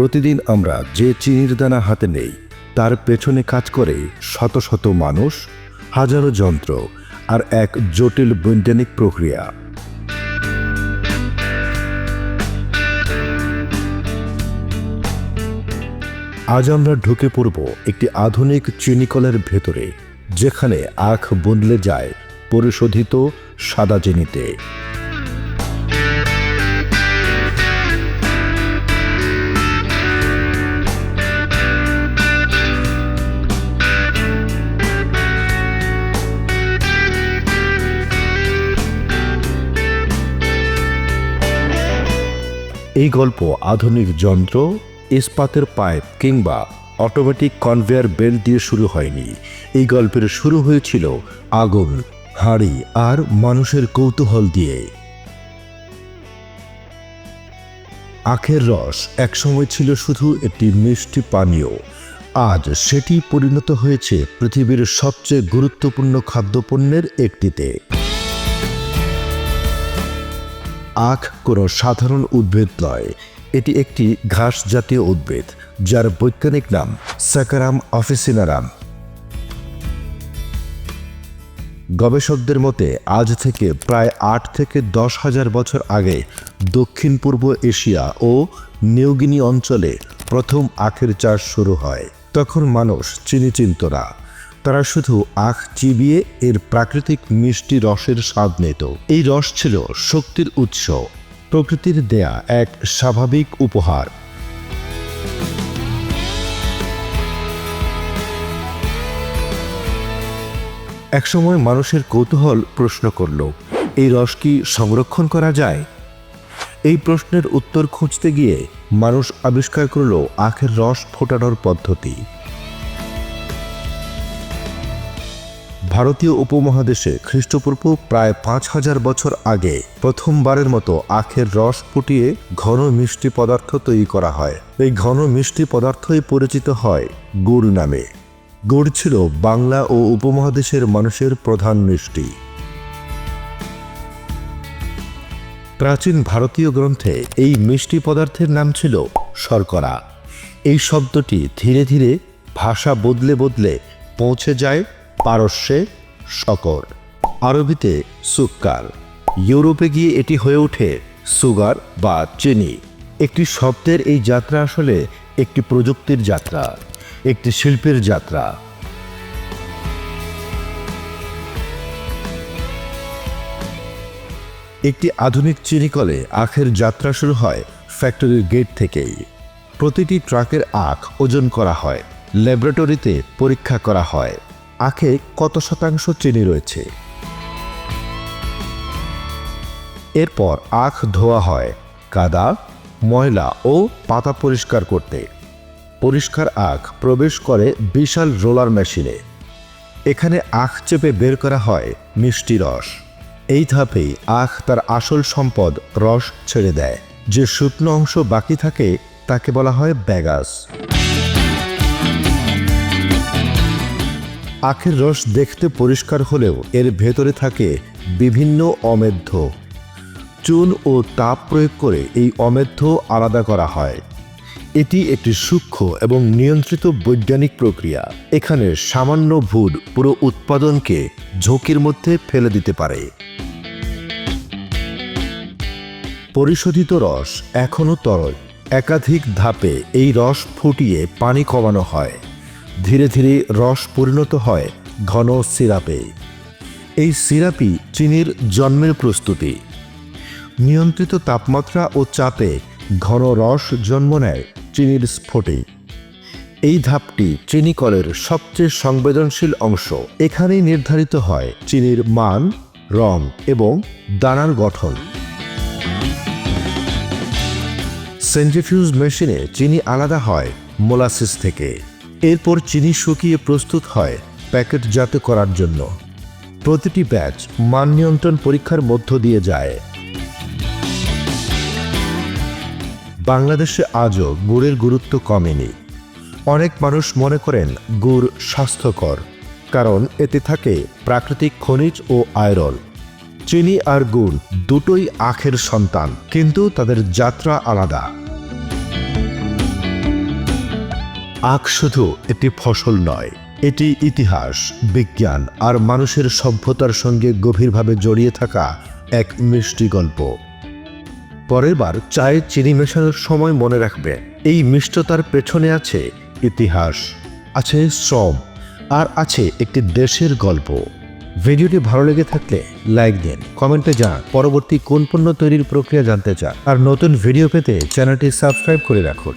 প্রতিদিন আমরা যে চিনির দানা হাতে নেই তার পেছনে কাজ করে শত শত মানুষ, হাজারো যন্ত্র আর এক জটিল বৈজ্ঞানিক প্রক্রিয়া। আজ আমরা ঢুকে পড়ব একটি আধুনিক চিনিকলের ভেতরে, যেখানে আখ বদলে যায় পরিশোধিত সাদা চিনিতে। এই গল্প আধুনিক যন্ত্র, ইস্পাতের পাইপ কিংবা অটোমেটিক কনভেয়ার বেল্ট দিয়ে শুরু হয়নি। এই গল্পের শুরু হয়েছিল আগুন, হাঁড়ি আর মানুষের কৌতূহল দিয়ে। আখের রস একসময় ছিল শুধু একটি মিষ্টি পানীয়, আজ সেটি পরিণত হয়েছে পৃথিবীর সবচেয়ে গুরুত্বপূর্ণ খাদ্যপণ্যের একটিতে। আখ কোনো সাধারণ উদ্ভিদ নয়, এটি একটি ঘাস জাতীয় উদ্ভিদ যার বৈজ্ঞানিক নাম স্যাকারাম অফিসিনারাম। গবেষকদের মতে আজ থেকে প্রায় 8 থেকে 10 হাজার বছর আগে দক্ষিণ পূর্ব এশিয়া ও নিউগিনি অঞ্চলে প্রথম আখের চাষ শুরু হয়। তখন মানুষ চিনি চিনত না, তারা শুধু আখ চিবিয়ে এর প্রাকৃতিক মিষ্টি রসের স্বাদ নিত। এই রস ছিল শক্তির উৎস, প্রকৃতির দেয়া এক স্বাভাবিক উপহার। একসময় মানুষের কৌতূহল প্রশ্ন করল, এই রস কি সংরক্ষণ করা যায়? এই প্রশ্নের উত্তর খুঁজতে গিয়ে মানুষ আবিষ্কার করল আখের রস ফোটানোর পদ্ধতি। ভারতীয় উপমহাদেশে খ্রিস্টপূর্ব প্রায় 5000 বছর আগে প্রথমবারের মতো আখের রস ফুটিয়ে ঘন মিষ্টি পদার্থ তৈরি করা হয়। এই ঘন মিষ্টি পদার্থই পরিচিত হয় গুড় নামে। গুড় ছিল বাংলা ও উপমহাদেশের মানুষের প্রধান মিষ্টি। প্রাচীন ভারতীয় গ্রন্থে এই মিষ্টি পদার্থের নাম ছিল শর্করা। এই শব্দটি ধীরে ধীরে ভাষা বদলে বদলে পৌঁছে যায় পারস্যে শকর, আরবিতে সুক্কার, ইউরোপে গিয়ে এটি হয়ে ওঠে সুগার বা চিনি। একটি শব্দের এই যাত্রা আসলে একটি প্রযুক্তির যাত্রা, একটি শিল্পের যাত্রা। একটি আধুনিক চিনিকলে আখের যাত্রা শুরু হয় ফ্যাক্টরির গেট থেকেই। প্রতিটি ট্রাকের আখ ওজন করা হয়, ল্যাবরেটরিতে পরীক্ষা করা হয় আখে কত শতাংশ চিনি রয়েছে। এরপর আখ ধোয়া হয় কাদা, ময়লা ও পাতা পরিষ্কার করতে। পরিষ্কার আখ প্রবেশ করে বিশাল রোলার মেশিনে। এখানে আখ চেপে বের করা হয় মিষ্টি রস। এই ধাপেই আখ তার আসল সম্পদ রস ছেড়ে দেয়। যে শুকনো অংশ বাকি থাকে তাকে বলা হয় ব্যাগাস। আখের রস দেখতে পরিষ্কার হলেও এর ভেতরে থাকে বিভিন্ন অমেধ্য। চুন ও তাপ প্রয়োগ করে এই অমেধ্য আলাদা করা হয়। এটি একটি সূক্ষ্ম এবং নিয়ন্ত্রিত বৈজ্ঞানিক প্রক্রিয়া। এখানে সামান্য ভুল পুরো উৎপাদনকে ঝুঁকির মধ্যে ফেলে দিতে পারে। পরিশোধিত রস এখনও তরল। একাধিক ধাপে এই রস ফুটিয়ে পানি কমানো হয়। ধীরে ধীরে রস পরিণত হয় ঘন সিরাপে। এই সিরাপই চিনির জন্মের প্রস্তুতি। নিয়ন্ত্রিত তাপমাত্রা ও চাপে ঘন রস জন্ম নেয় চিনির স্ফটিক। এই ধাপটি চিনিকলের সবচেয়ে সংবেদনশীল অংশ। এখানেই নির্ধারিত হয় চিনির মান, রং এবং দানার গঠন। সেন্ট্রিফিউজ মেশিনে চিনি আলাদা হয় মোলাসিস থেকে। এরপর চিনি শুকিয়ে প্রস্তুত হয় প্যাকেটজাত করার জন্য। প্রতিটি ব্যাচ মান নিয়ন্ত্রণ পরীক্ষার মধ্য দিয়ে যায়। বাংলাদেশে আজও গুড়ের গুরুত্ব কমেনি। অনেক মানুষ মনে করেন গুড় স্বাস্থ্যকর, কারণ এতে থাকে প্রাকৃতিক খনিজ ও আয়রন। চিনি আর গুড় দুটোই আখের সন্তান, কিন্তু তাদের যাত্রা আলাদা। আখ শুধু একটি ফসল নয়, এটি ইতিহাস, বিজ্ঞান আর মানুষের সভ্যতার সঙ্গে গভীরভাবে জড়িয়ে থাকা এক মিষ্টি গল্প। পরের বার চায়ে চিনি মেশানোর সময় মনে রাখবে, এই মিষ্টতার পেছনে আছে ইতিহাস, আছে শ্রম আর আছে একটি দেশের গল্প। ভিডিওটি ভালো লেগে থাকলে লাইক দিন, কমেন্টে জানান পরবর্তী কোন পণ্য তৈরির প্রক্রিয়া জানতে চান, আর নতুন ভিডিও পেতে চ্যানেলটি সাবস্ক্রাইব করে রাখুন।